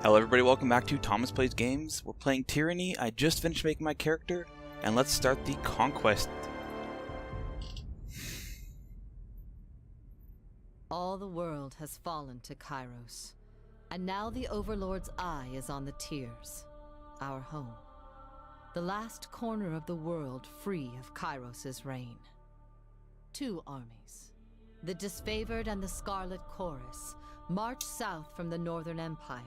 Hello everybody, welcome back to Thomas Plays Games. We're playing Tyranny. I just finished making my character, and let's start the Conquest. All the world has fallen to Kairos, and now the Overlord's eye is on the Tears, our home. The last corner of the world free of Kairos' reign. Two armies, the Disfavored and the Scarlet Chorus, march south from the Northern Empire,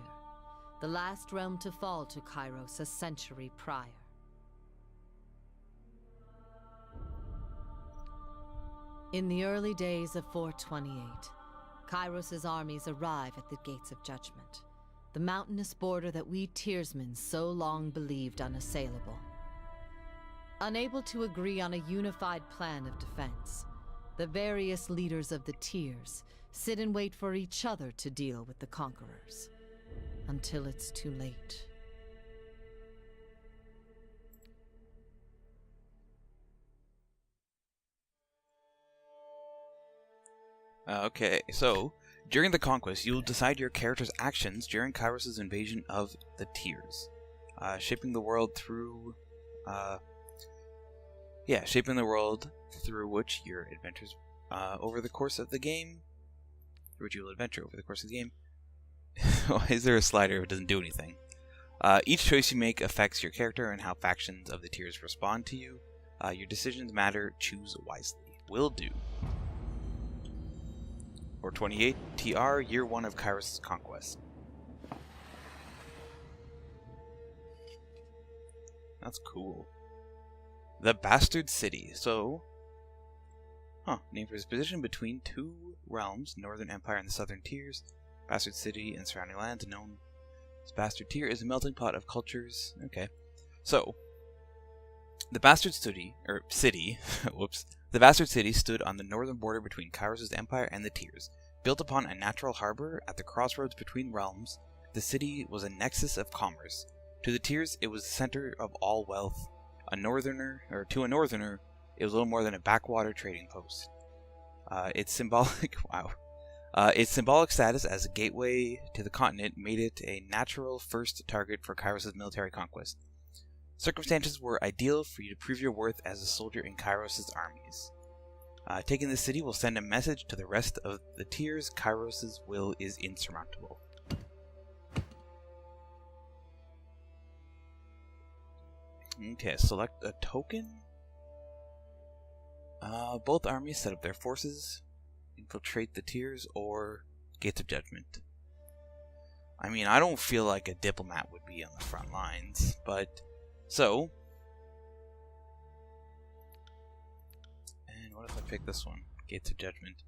the last realm to fall to Kairos a century prior. In the early days of 428, Kairos' armies arrive at the Gates of Judgment, the mountainous border that we Tearsmen so long believed unassailable. Unable to agree on a unified plan of defense, the various leaders of the Tears sit and wait for each other to deal with the conquerors, until it's too late. Okay, so during the Conquest, you'll decide your character's actions during Kairos' invasion of the Tears, shaping the world through which your adventures over the course of the game. Through which you'll adventure over the course of the game. Why is there a slider if it doesn't do anything? Each choice you make affects your character and how factions of the Tears respond to you. Your decisions matter. Choose wisely. Will do. 428 TR, Year 1 of Kairos' Conquest. That's cool. The Bastard City. So, named for his position between two realms, Northern Empire and the Southern Tiers. Bastard City and surrounding lands, known as Bastard Tier, is a melting pot of cultures. Okay. So, the Bastard City, whoops. The Bastard City stood on the northern border between Kairos' empire and the Tears. Built upon a natural harbor at the crossroads between realms, the city was a nexus of commerce. To the Tears, it was the center of all wealth. To a northerner, it was little more than a backwater trading post. Its symbolic status as a gateway to the continent made it a natural first target for Kairos' military conquest. Circumstances were ideal for you to prove your worth as a soldier in Kairos' armies. Taking the city will send a message to the rest of the Tears. Kairos' will is insurmountable. Okay, select a token. Both armies set up their forces, infiltrate the Tears, or Gates of Judgment. I mean, I don't feel like a diplomat would be on the front lines, but so. And what if I pick this one? Gates of Judgment.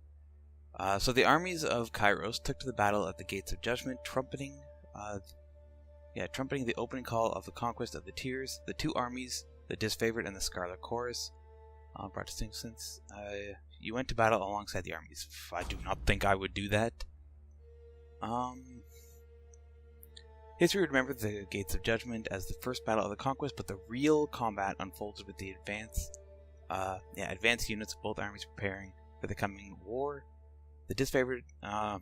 So the armies of Kairos took to the battle at the Gates of Judgment, trumpeting the opening call of the conquest of the Tears. The two armies, the Disfavored and the Scarlet Chorus, brought distinct since you went to battle alongside the armies. I do not think I would do that. History would remember the Gates of Judgment as the first battle of the Conquest, but the real combat unfolds with the advanced units of both armies preparing for the coming war. The Disfavored, I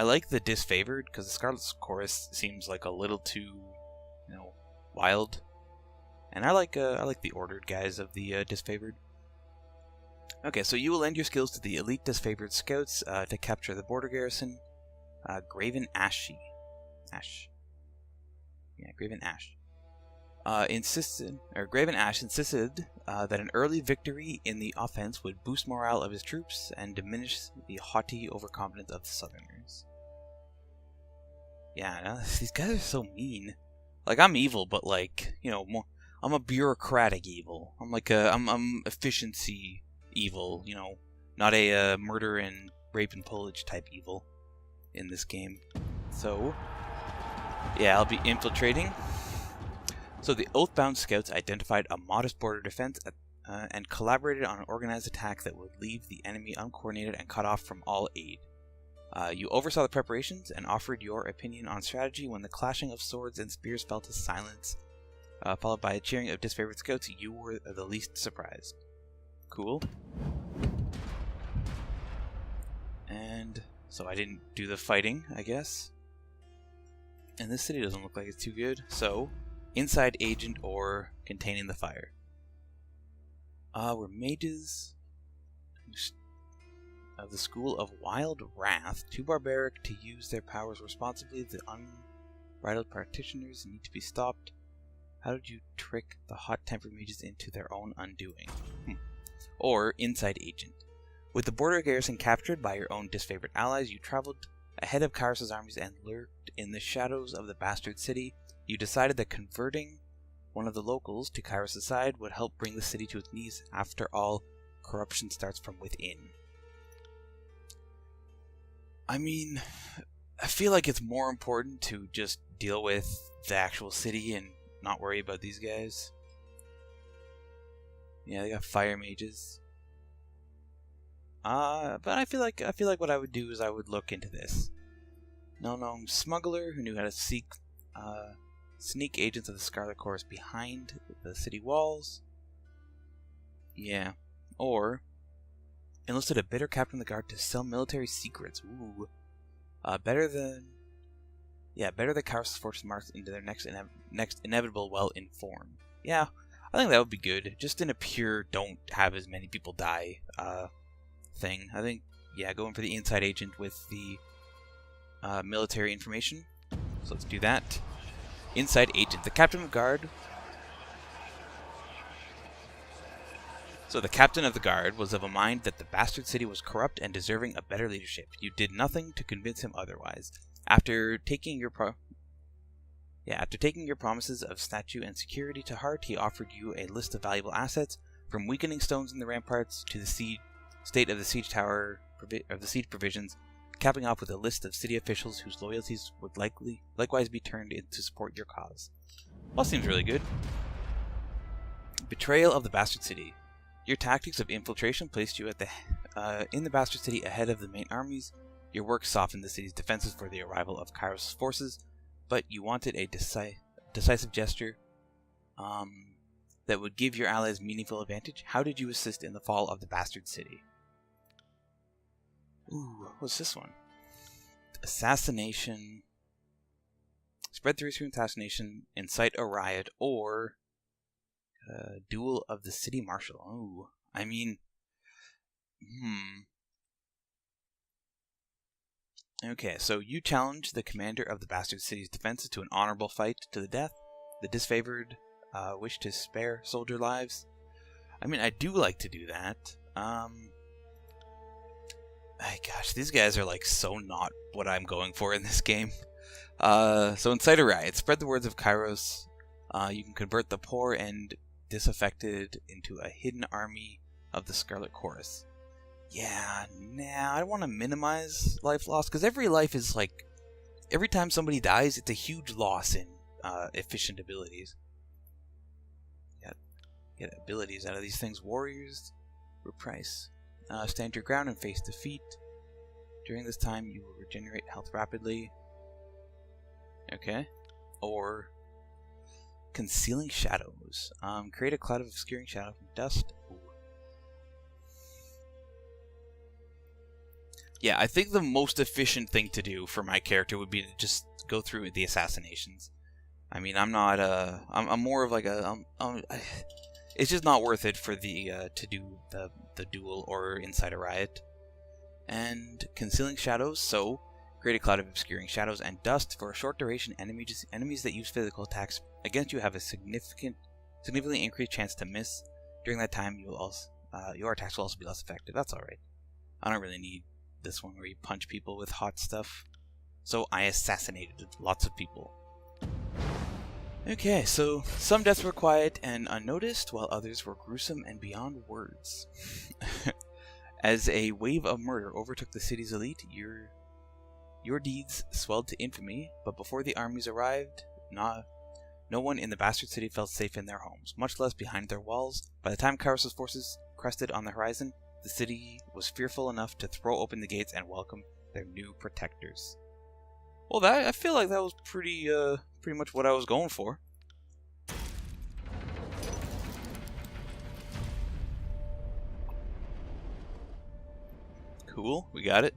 like the Disfavored because the Scarlet Chorus seems like a little too, wild. And I like the ordered guys of the Disfavored. Okay, so you will lend your skills to the elite Disfavored scouts to capture the border garrison, Graven Ash. Graven Ash. Graven Ash insisted that an early victory in the offense would boost morale of his troops and diminish the haughty overconfidence of the Southerners. Yeah, these guys are so mean. Like, I'm evil, but I'm a bureaucratic evil. I'm efficiency evil, not a murder and rape and pillage type evil in this game. So, yeah, I'll be infiltrating. So the Oathbound Scouts identified a modest border defense and collaborated on an organized attack that would leave the enemy uncoordinated and cut off from all aid. You oversaw the preparations and offered your opinion on strategy when the clashing of swords and spears fell to silence. Followed by a cheering of Disfavored scouts, you were the least surprised. Cool. And so I didn't do the fighting, I guess. And this city doesn't look like it's too good, so inside agent or containing the fire. We're mages of the School of Wild Wrath, too barbaric to use their powers responsibly. The unbridled practitioners need to be stopped. How did you trick the hot-tempered mages into their own undoing? Or inside agent. With the border garrison captured by your own disfavored allies, you traveled ahead of Kairos' armies and lurked in the shadows of the bastard city. You decided that converting one of the locals to Kairos' side would help bring the city to its knees. After all, corruption starts from within. I mean, I feel like it's more important to just deal with the actual city and not worry about these guys. Yeah, they got fire mages. But I feel like what I would do is I would look into this. No-known smuggler who knew how to sneak agents of the Scarlet Chorus behind the city walls. Yeah. Or enlisted a bitter captain of the guard to sell military secrets. Ooh. Better the Kairos forces marched into their next inevitable well-informed. Yeah, I think that would be good. Just in a pure don't have as many people die thing. I think, yeah, going for the inside agent with the military information. So let's do that. Inside agent. The captain of the guard. So the captain of the guard was of a mind that the bastard city was corrupt and deserving of better leadership. You did nothing to convince him otherwise. After taking your promises of statue and security to heart, he offered you a list of valuable assets, from weakening stones in the ramparts to the state of the siege tower of the siege provisions, capping off with a list of city officials whose loyalties would likewise be turned in to support your cause. Well, seems really good. Betrayal of the bastard city. Your tactics of infiltration placed you in the bastard city ahead of the main armies. Your work softened the city's defenses for the arrival of Kairos' forces, but you wanted a decisive gesture that would give your allies meaningful advantage. How did you assist in the fall of the bastard city? Ooh, what's this one? Assassination. Spread theories through assassination, incite a riot, or duel of the city marshal. Ooh, I mean, Okay, so you challenge the commander of the bastard city's defenses to an honorable fight to the death. The disfavored wish to spare soldier lives. I mean, I do like to do that. Gosh, these guys are like so not what I'm going for in this game. So incite a riot. Spread the words of Kairos. You can convert the poor and disaffected into a hidden army of the Scarlet Chorus. Yeah, I don't want to minimize life loss, because every life is like, every time somebody dies, it's a huge loss in efficient abilities. Get abilities out of these things. Warriors, reprise. Stand your ground and face defeat. During this time, you will regenerate health rapidly. Okay. Or concealing shadows. Create a cloud of obscuring shadow from dust. Ooh. Yeah, I think the most efficient thing to do for my character would be to just go through the assassinations. I mean, I'm not I'm more of like a it's just not worth it for the to do the duel or incite a riot. And concealing shadows, so create a cloud of obscuring shadows and dust for a short duration. Enemies that use physical attacks against you have a significantly increased chance to miss. During that time, your attacks will also be less effective. That's alright. I don't really need this one where you punch people with hot stuff. So I assassinated lots of people. Okay, so some deaths were quiet and unnoticed, while others were gruesome and beyond words. As a wave of murder overtook the city's elite, your deeds swelled to infamy, but before the armies arrived, no one in the bastard city felt safe in their homes, much less behind their walls. By the time Kairos' forces crested on the horizon, the city was fearful enough to throw open the gates and welcome their new protectors. Well, I feel like that was pretty much what I was going for. Cool, we got it.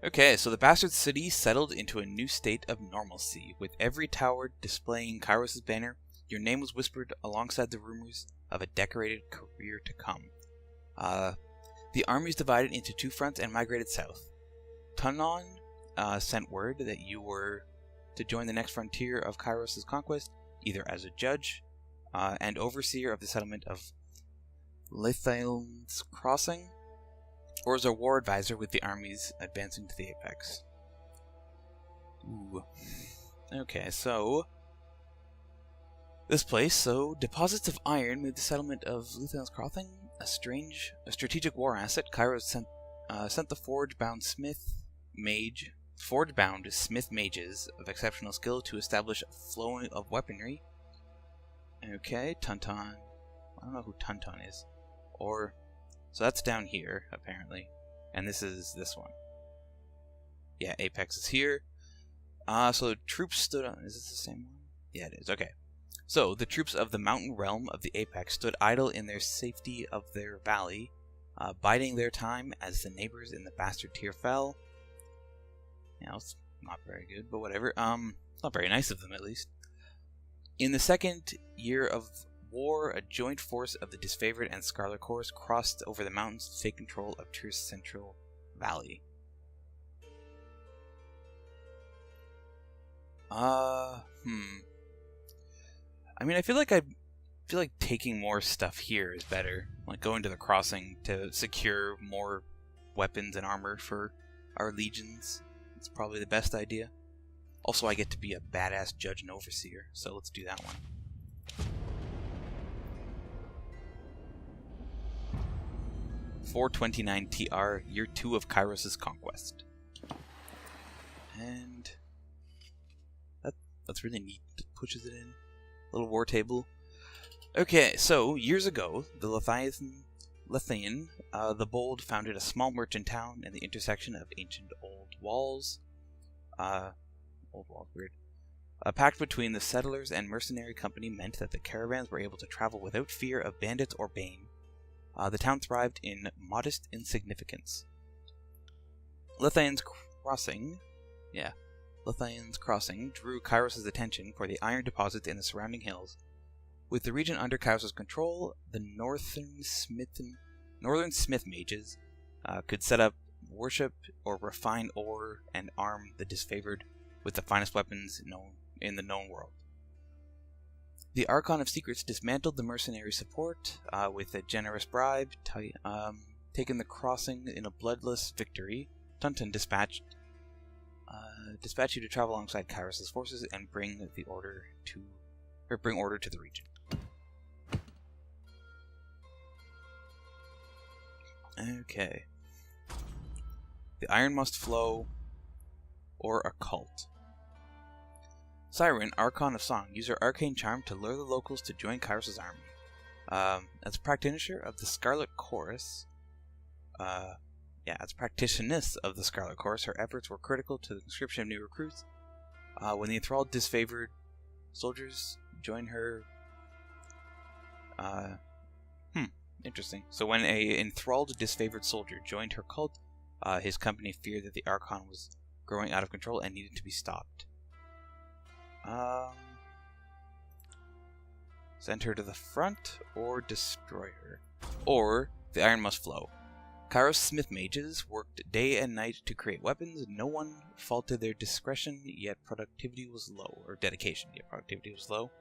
Okay, so the bastard city settled into a new state of normalcy, with every tower displaying Kairos' banner. Your name was whispered alongside the rumors of a decorated career to come. The armies divided into two fronts and migrated south. Tunnon sent word that you were to join the next frontier of Kairos' conquest, either as a judge and overseer of the settlement of Lithael's Crossing, or as a war advisor with the armies advancing to the apex. Ooh. Okay, so this place, deposits of iron made the settlement of Lithael's Crossing a strategic war asset. Kairos sent the forge-bound smith mages of exceptional skill to establish a flow of weaponry. Okay, Tunton. I don't know who Tunton is. So that's down here, apparently. And this is this one. Yeah, Apex is here. So troops stood on... Is this the same one? Yeah, it is. Okay. So, the troops of the mountain realm of the Apex stood idle in their safety of their valley, biding their time as the neighbors in the bastard tier fell. Yeah, it's not very good, but whatever. Not very nice of them, at least. In the second year of war, a joint force of the Disfavored and Scarlet Corps crossed over the mountains to take control of Tyr's central valley. I mean, I feel like taking more stuff here is better. Like going to the crossing to secure more weapons and armor for our legions. It's probably the best idea. Also, I get to be a badass judge and overseer, so let's do that one. .429 TR, Year 2 of Kairos' Conquest. And that's really neat. It pushes it in. Little war table. Okay, so years ago, the Lithaean, the Bold, founded a small merchant town in the intersection of ancient old walls. Weird. A pact between the settlers and mercenary company meant that the caravans were able to travel without fear of bandits or bane. The town thrived in modest insignificance. Lithaean's Crossing drew Kairos' attention for the iron deposits in the surrounding hills. With the region under Kairos' control, the northern smith mages could set up, worship, or refine ore and arm the Disfavored with the finest weapons in the known world. The Archon of Secrets dismantled the mercenary support with a generous bribe, taking the crossing in a bloodless victory. Tunton dispatched you to travel alongside Kairos' forces and bring order to the region. Okay. The iron must flow, or a cult. Siren, Archon of Song, use her arcane charm to lure the locals to join Kairos' army. As a practitioner of the Scarlet Chorus, her efforts were critical to the conscription of new recruits. When the enthralled Disfavored soldiers join her... Interesting. So when a enthralled Disfavored soldier joined her cult, his company feared that the Archon was growing out of control and needed to be stopped. Send her to the front, or destroy her. Or, the iron must flow. Kairos Smith mages worked day and night to create weapons. No one faulted their discretion, yet productivity was low. Or dedication, yet productivity was low.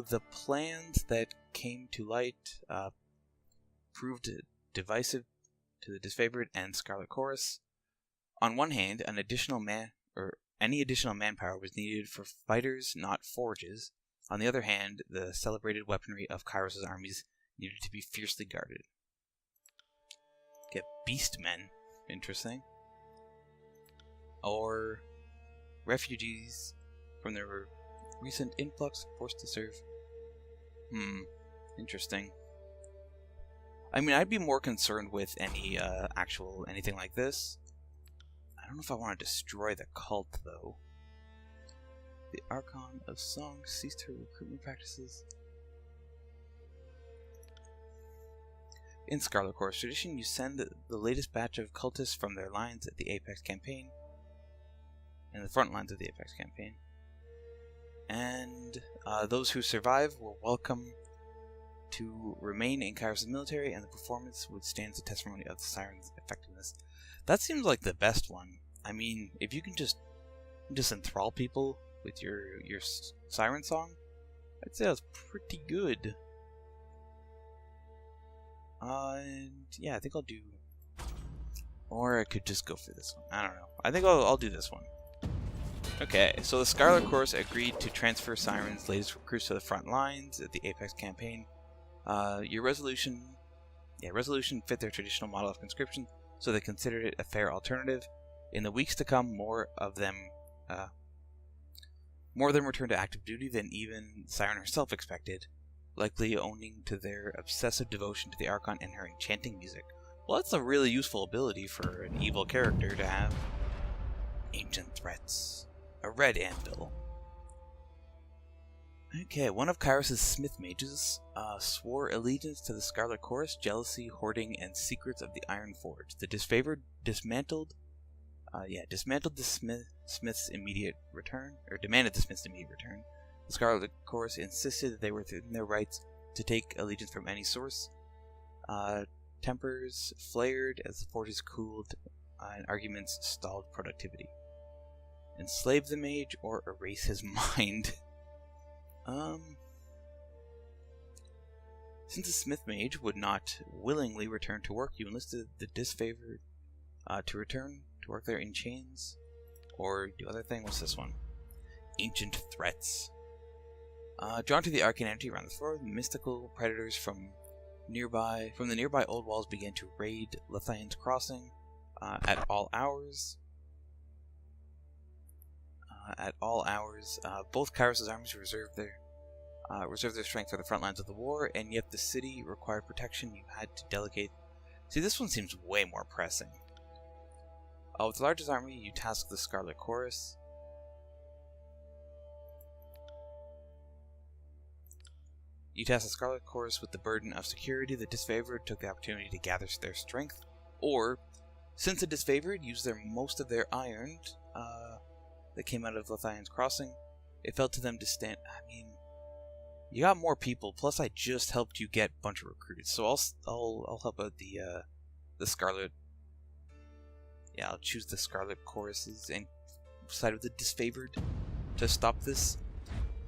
The plans that came to light proved divisive to the Disfavored and Scarlet Chorus. On one hand, any additional manpower was needed for fighters, not forges. On the other hand, the celebrated weaponry of Kairos' armies needed to be fiercely guarded. Get beastmen. Interesting. Or refugees from their recent influx forced to serve. Interesting. I mean, I'd be more concerned with anything like this. I don't know if I want to destroy the cult, though. The Archon of Song ceased her recruitment practices. In Scarlet Chorus tradition, you send the latest batch of cultists from their lines at the Apex campaign, in the front lines of the Apex campaign, and those who survive were welcome to remain in Kairos' military, and the performance would stand as a testimony of the Siren's effectiveness. That seems like the best one. I mean, if you can just enthrall people with your Siren song, I'd say that's pretty good. And yeah, I think I'll do, or I could just go for this one. I don't know. I think I'll do this one. Okay, so the Scarlet Chorus agreed to transfer Siren's latest recruits to the front lines at the Apex campaign. Your resolution fit their traditional model of conscription, so they considered it a fair alternative. In the weeks to come, more of them returned to active duty than even Siren herself expected, likely owing to their obsessive devotion to the Archon and her enchanting music. Well, that's a really useful ability for an evil character to have. Ancient threats. A red anvil. Okay, one of Kairos' Smith mages swore allegiance to the Scarlet Chorus, jealousy, hoarding, and secrets of the Iron Forge. The disfavored dismantled the Smith's immediate return, or demanded the Smith's immediate return. The Scarlet Chorus insisted that they were within their rights to take allegiance from any source. Tempers flared as the forges cooled, and arguments stalled productivity. Enslave the mage or erase his mind. Since the Smith mage would not willingly return to work, you enlisted the disfavored to return to work there in chains, or do other thing. What's this one? Ancient threats. Drawn to the arcane energy around the floor, mystical predators from the nearby old walls began to raid Lithian's Crossing at all hours. Both Kairos' armies reserved their strength for the front lines of the war, and yet the city required protection. You had to delegate. See, this one seems way more pressing. With the largest army, you tasked the Scarlet Chorus. You tasked the Scarlet Chorus with the burden of security. The disfavored took the opportunity to gather their strength, or, since the disfavored used most of their iron that came out of Lithian's Crossing, it fell to them to stand. I mean, you got more people. Plus, I just helped you get a bunch of recruits, so I'll help out the Scarlet. Yeah, I'll choose the Scarlet Choruses and side with the disfavored to stop this.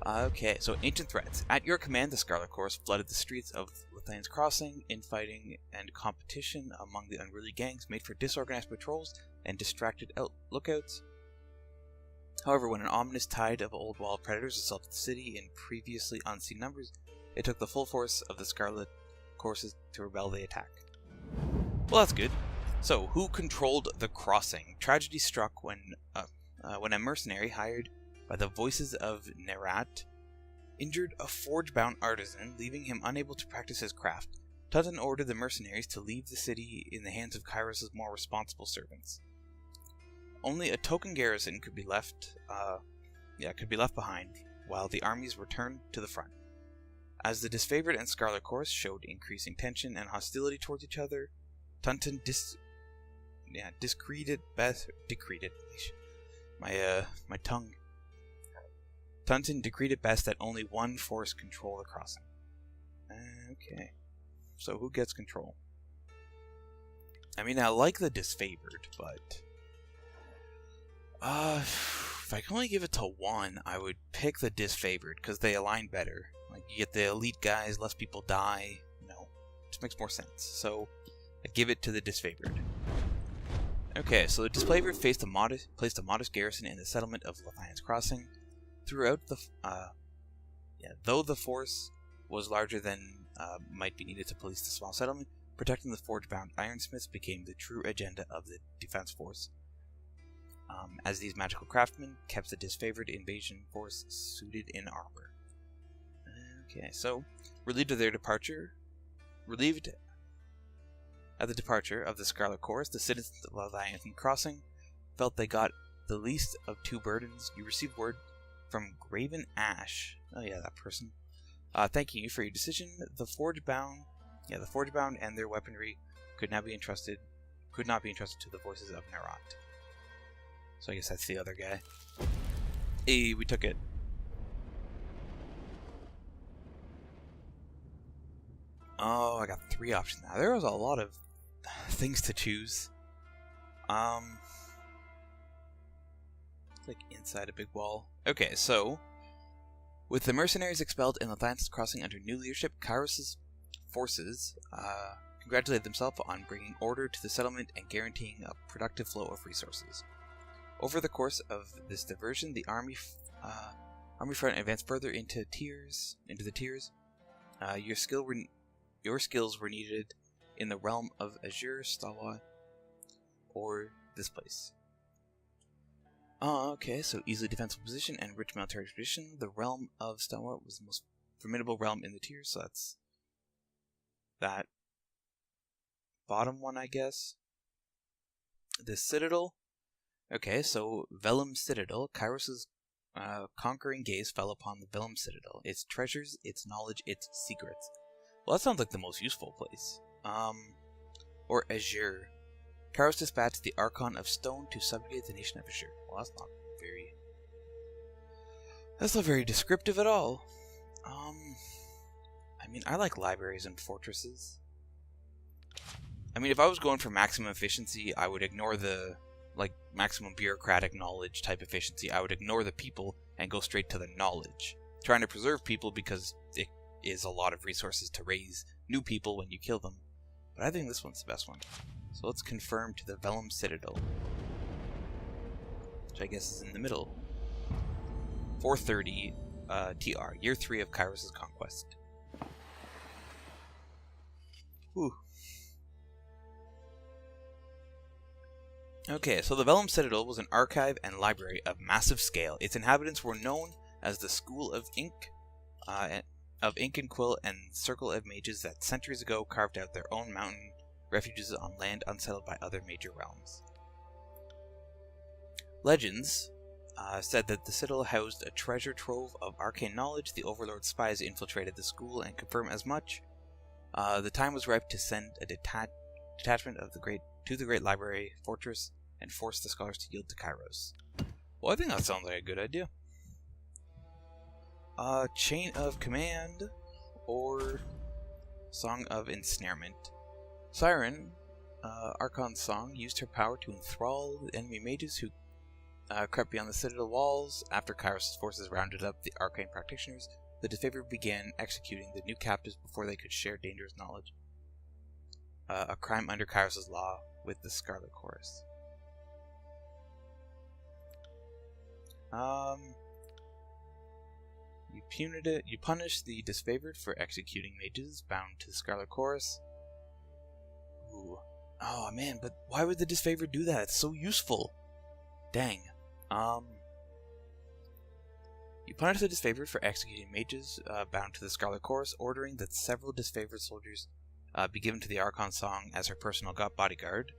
Okay, so ancient threats. At your command, the Scarlet Chorus flooded the streets of Lithian's Crossing. Infighting and competition among the unruly gangs made for disorganized patrols and distracted lookouts. However, when an ominous tide of old wall predators assaulted the city in previously unseen numbers, it took the full force of the Scarlet Choruses to repel the attack. Well, that's good. So, who controlled the crossing? Tragedy struck when a mercenary hired by the voices of Nerat injured a forge-bound artisan, leaving him unable to practice his craft. Tutton ordered the mercenaries to leave the city in the hands of Kairos' more responsible servants. Only a token garrison could be left behind, while the armies returned to the front. As the disfavored and Scarlet Chorus showed increasing tension and hostility towards each other, Tutton Tunton decreed it best that only one force control the crossing. Okay, so who gets control? I mean, I like the disfavored, but if I can only give it to one, I would pick the disfavored because they align better. Like, you get the elite guys, less people die. Just makes more sense. So I give it to the disfavored. Okay, so the disfavored placed a modest garrison in the settlement of Lithian's Crossing. Throughout though the force was larger than might be needed to police the small settlement, protecting the forge-bound ironsmiths became the true agenda of the defense force. As these magical craftsmen kept the disfavored invasion force suited in armor. Okay, so relieved at the departure of the Scarlet Chorus, the citizens of Lithian Crossing felt they got the least of two burdens. You received word from Graven Ash. Oh yeah, that person. Thanking you for your decision. The forge-bound Yeah, the Forgebound and their weaponry could not be entrusted to the voices of Narot. So I guess that's the other guy. Hey, we took it. Oh, I got 3 options now. There was a lot of things to choose. Like inside a big wall. Okay, so with the mercenaries expelled and Lathantis crossing under new leadership, Kairos' forces congratulated themselves on bringing order to the settlement and guaranteeing a productive flow of resources. Over the course of this diversion, the army front advanced further into the tiers. Your skills were needed in the realm of Azure, Stawa, or this place. Okay, so easily defensible position and rich military tradition. The realm of Stawa was the most formidable realm in the tiers, so that's that bottom one, I guess. The Citadel. Okay, so Vellum Citadel. Kairos' conquering gaze fell upon the Vellum Citadel. Its treasures, its knowledge, its secrets. Well, that sounds like the most useful place. Or Azure. Kairos dispatched the Archon of Stone to subjugate the nation of Azure. Well, that's not very descriptive at all. I mean, I like libraries and fortresses. I mean, if I was going for maximum efficiency, I would ignore the, maximum bureaucratic knowledge type efficiency. I would ignore the people and go straight to the knowledge. Trying to preserve people because it is a lot of resources to raise new people when you kill them. But I think this one's the best one. So let's confirm to the Vellum Citadel, which I guess is in the middle. 430 TR, year 3 of Kairos' conquest. Whew. Okay, so the Vellum Citadel was an archive and library of massive scale. Its inhabitants were known as the School of Ink and Quill and Circle of Mages that centuries ago carved out their own mountain refuges on land unsettled by other major realms. Legends said that the Citadel housed a treasure trove of arcane knowledge. The Overlord's spies infiltrated the school and confirmed as much. The time was ripe to send a detachment of the great library fortress and force the scholars to yield to Kairos. Well, I think that sounds like a good idea. Chain of Command or Song of Ensnarement. Siren, Archon's song, used her power to enthrall the enemy mages who crept beyond the citadel walls. After Kairos' forces rounded up the arcane practitioners, the disfavored began executing the new captives before they could share dangerous knowledge. A crime under Kairos' law with the Scarlet Chorus. You punish the disfavored for executing mages bound to the Scarlet Chorus. Ooh. Oh man, but why would the disfavored do that? It's so useful. Dang. You punish the disfavored for executing mages bound to the Scarlet Chorus, ordering that several disfavored soldiers be given to the Archon Song as her personal bodyguard.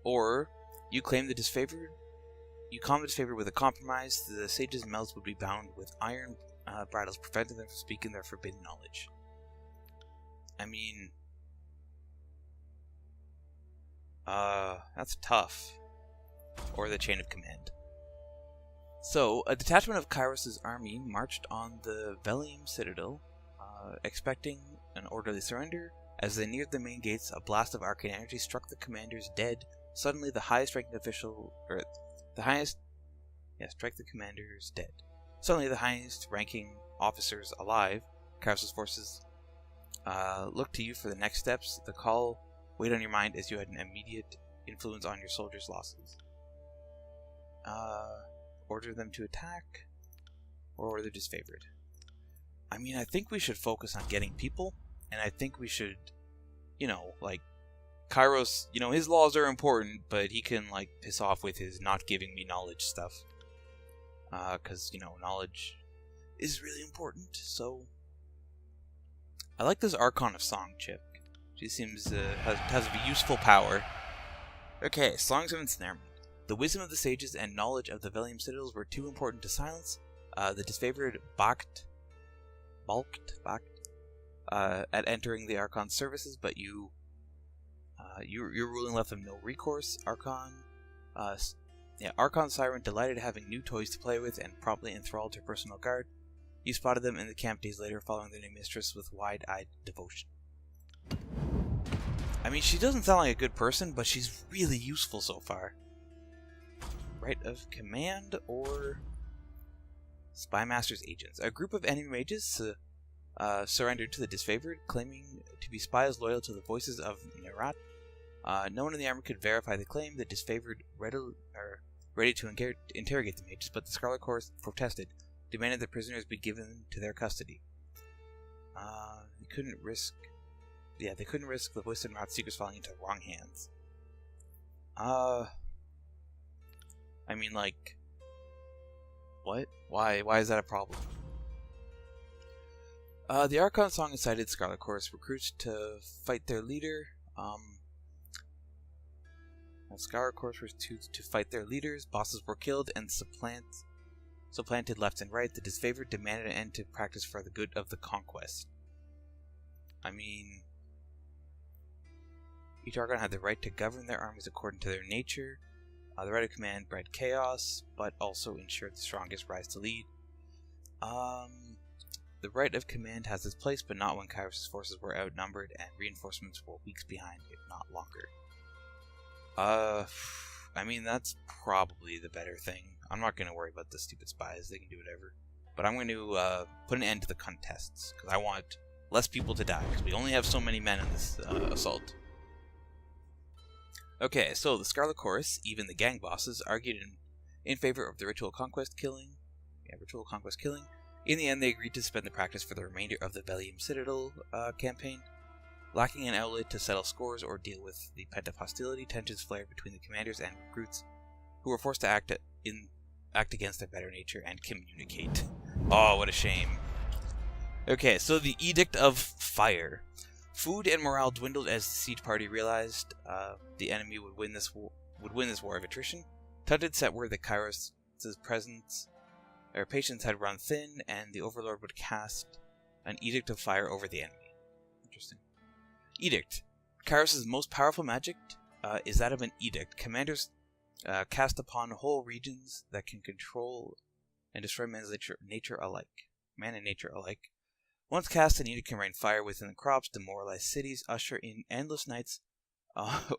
Or you calm the disfavored with a compromise. The sages' mouths would be bound with iron bridles, preventing them from speaking their forbidden knowledge. I mean, that's tough. Or the Chain of Command. So, a detachment of Kairos' army marched on the Vellum Citadel, expecting an orderly surrender. As they neared the main gates, a blast of arcane energy struck the commanders dead. Suddenly, the highest-ranking officers alive, Kairos' forces, looked to you for the next steps. The call weighed on your mind as you had an immediate influence on your soldiers' losses. Order them to attack, or order the disfavored. I mean, I think we should focus on getting people, and I think we should, Kairos, his laws are important, but he can, piss off with his not giving me knowledge stuff. Because, knowledge is really important, so... I like this Archon of Song chick. She seems, has a useful power. Okay, Songs of Ensnarement. The wisdom of the sages and knowledge of the Vellum Citadels were too important to silence. The disfavored balked at entering the Archon's services, but your ruling left them no recourse. Archon Siren, delighted having new toys to play with and promptly enthralled her personal guard. You spotted them in the camp days later, following their new mistress with wide-eyed devotion. I mean, she doesn't sound like a good person, but she's really useful so far. Right of command or Spymaster's agents. A group of enemy mages surrendered to the disfavored, claiming to be spies loyal to the voices of Nerat. No one in the army could verify the claim. The disfavored ready to interrogate the mages, but the Scarlet Corps protested, demanded the prisoners be given to their custody. They couldn't risk the voice of Nerat's secrets falling into the wrong hands. I mean, like, what? Why is that a problem? The Archon song incited Scarlet Corps recruits to fight their leader. Scarlet Corps were to fight their leaders. Bosses were killed and supplanted left and right. The disfavored demanded an end to practice for the good of the Conquest. I mean, each Archon had the right to govern their armies according to their nature. The right of command bred chaos, but also ensured the strongest rise to lead. The right of command has its place, but not when Kairos' forces were outnumbered and reinforcements were weeks behind, if not longer. I mean, that's probably the better thing. I'm not going to worry about the stupid spies, they can do whatever. But I'm going to put an end to the contests, because I want less people to die, because we only have so many men in this assault. Okay, so the Scarlet Chorus, even the gang bosses, argued in favor of the Ritual Conquest killing. In the end, they agreed to suspend the practice for the remainder of the Velium Citadel campaign. Lacking an outlet to settle scores or deal with the pent-up hostility, tensions flared between the commanders and recruits, who were forced to act against their better nature and communicate. Oh, what a shame. Okay, so the Edict of Fire. Food and morale dwindled as the siege party realized the enemy would win this war of attrition. Tutted set word that Kairos' patience had run thin, and the Overlord would cast an Edict of Fire over the enemy. Interesting. Edict. Kairos' most powerful magic is that of an edict. Commanders cast upon whole regions that can control and destroy man and nature alike. Once cast, an edict can rain fire within the crops, demoralize cities, usher in endless nights,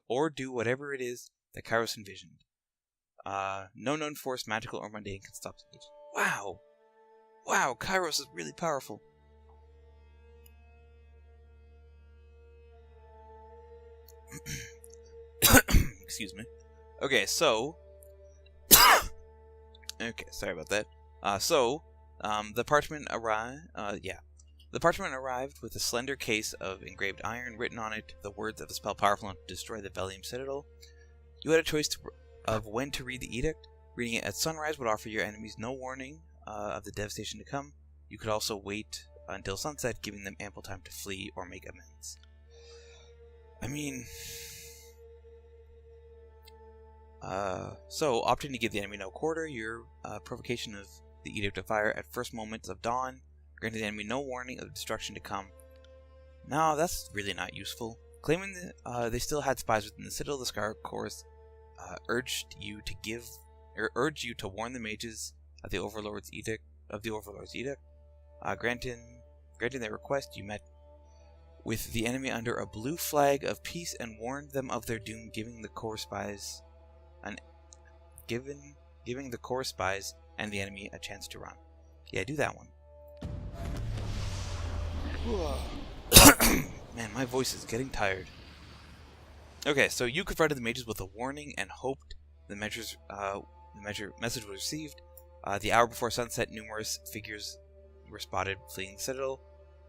or do whatever it is that Kairos envisioned. No known force, magical or mundane, can stop the edict. Wow! Wow, Kairos is really powerful. Excuse me. Okay, so... okay, sorry about that. The parchment arrived... The parchment arrived with a slender case of engraved iron, written on it the words of a spell powerful enough to destroy the Velium Citadel. You had a choice of when to read the edict. Reading it at sunrise would offer your enemies no warning of the devastation to come. You could also wait until sunset, giving them ample time to flee or make amends. I mean... so, opting to give the enemy no quarter, your provocation of the Edict of Fire at first moments of dawn granted the enemy no warning of the destruction to come. No, that's really not useful. Claiming that they still had spies within the Citadel, the Scarlet Corps urged you to warn the mages of the Overlord's edict. Granting their request, you met with the enemy under a blue flag of peace and warned them of their doom, giving the Corps spies and the enemy a chance to run. Yeah, do that one. Man, my voice is getting tired. Okay, so you confronted the mages with a warning and hoped the message was received. The hour before sunset, numerous figures were spotted fleeing the Citadel.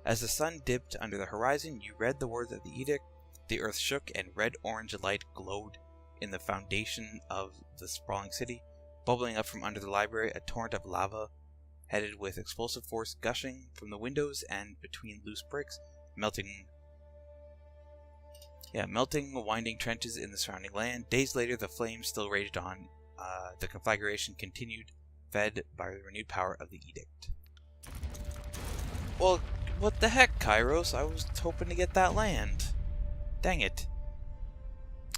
As the sun dipped under the horizon, you read the words of the edict. The earth shook, and red-orange light glowed in the foundation of the sprawling city. Bubbling up from under the library, a torrent of lava headed with explosive force gushing from the windows and between loose bricks, melting winding trenches in the surrounding land. Days later, the flames still raged on. The conflagration continued, fed by the renewed power of the edict. Well, What the heck, Kairos? I was hoping to get that land. Dang it.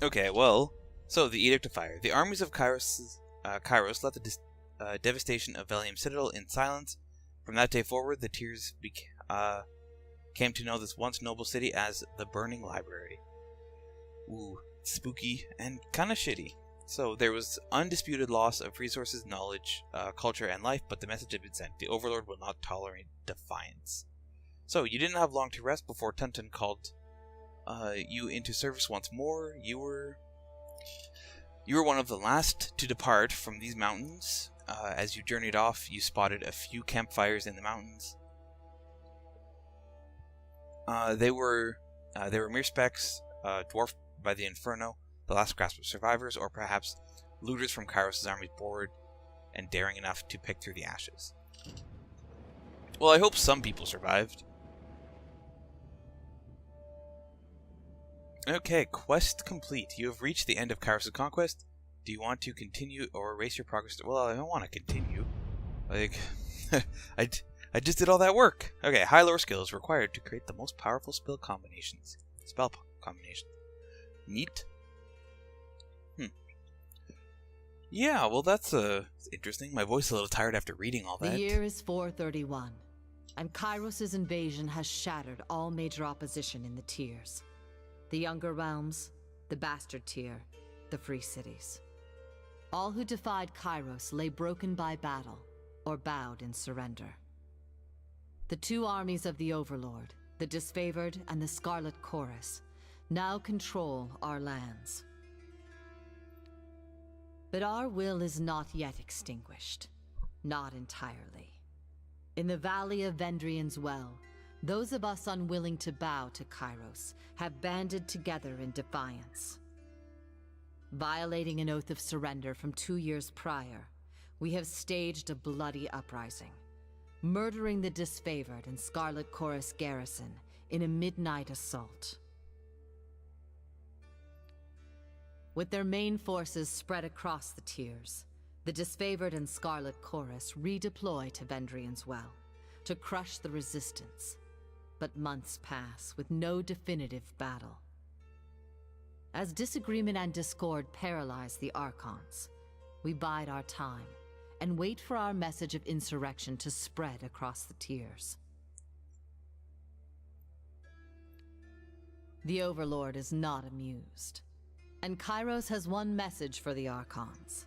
Okay, well, so the Edict of Fire. The armies of Kairos left the devastation of Velium Citadel in silence. From that day forward, the Tears came to know this once noble city as the Burning Library. Ooh, spooky and kinda shitty. So there was undisputed loss of resources, knowledge, culture, and life, but the message had been sent. The Overlord will not tolerate defiance. So you didn't have long to rest before Tunton called you into service once more. You were one of the last to depart from these mountains. As you journeyed off, you spotted a few campfires in the mountains. They were mere specks, dwarfed by the inferno, the last grasp of survivors, or perhaps looters from Kairos' army bored and daring enough to pick through the ashes. Well, I hope some people survived. Okay, quest complete. You have reached the end of Kairos' Conquest. Do you want to continue or erase your progress? Well, I don't want to continue. Like, I just did all that work. Okay, high lore skills required to create the most powerful spell combinations. Neat. Yeah, well, that's interesting. My voice is a little tired after reading all that. The year is 431, and Kairos' invasion has shattered all major opposition in the tiers. The Younger Realms, the Bastard Tier, the Free Cities. All who defied Kairos lay broken by battle, or bowed in surrender. The two armies of the Overlord, the Disfavored and the Scarlet Chorus, now control our lands. But our will is not yet extinguished. Not entirely. In the Valley of Vendrian's Well, those of us unwilling to bow to Kairos have banded together in defiance. Violating an oath of surrender from 2 years prior, we have staged a bloody uprising, murdering the Disfavored and Scarlet Chorus garrison in a midnight assault. With their main forces spread across the tiers, the Disfavored and Scarlet Chorus redeploy to Vendrian's Well to crush the resistance. But months pass with no definitive battle. As disagreement and discord paralyze the Archons, we bide our time and wait for our message of insurrection to spread across the tiers. The Overlord is not amused. And Kairos has one message for the Archons.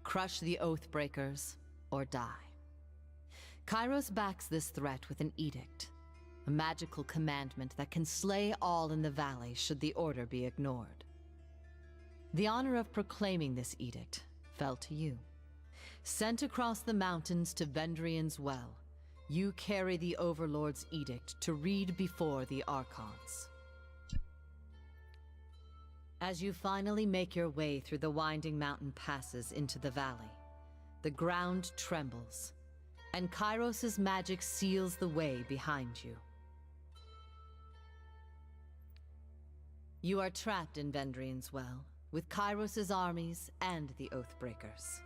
Crush the Oathbreakers, or die. Kairos backs this threat with an edict, a magical commandment that can slay all in the valley should the order be ignored. The honor of proclaiming this edict fell to you. Sent across the mountains to Vendrian's Well, you carry the Overlord's edict to read before the Archons. As you finally make your way through the winding mountain passes into the valley, the ground trembles, and Kairos' magic seals the way behind you. You are trapped in Vendrian's Well, with Kairos' armies and the Oathbreakers.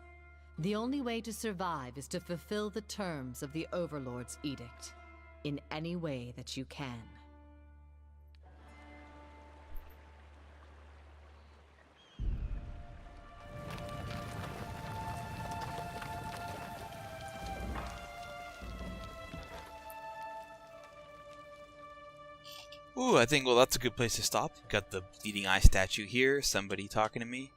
The only way to survive is to fulfill the terms of the Overlord's edict, in any way that you can. Ooh, I think, well, that's a good place to stop. Got the bleeding eye statue here, somebody talking to me.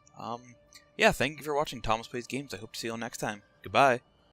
Yeah, thank you for watching Thomas Plays Games. I hope to see you all next time. Goodbye.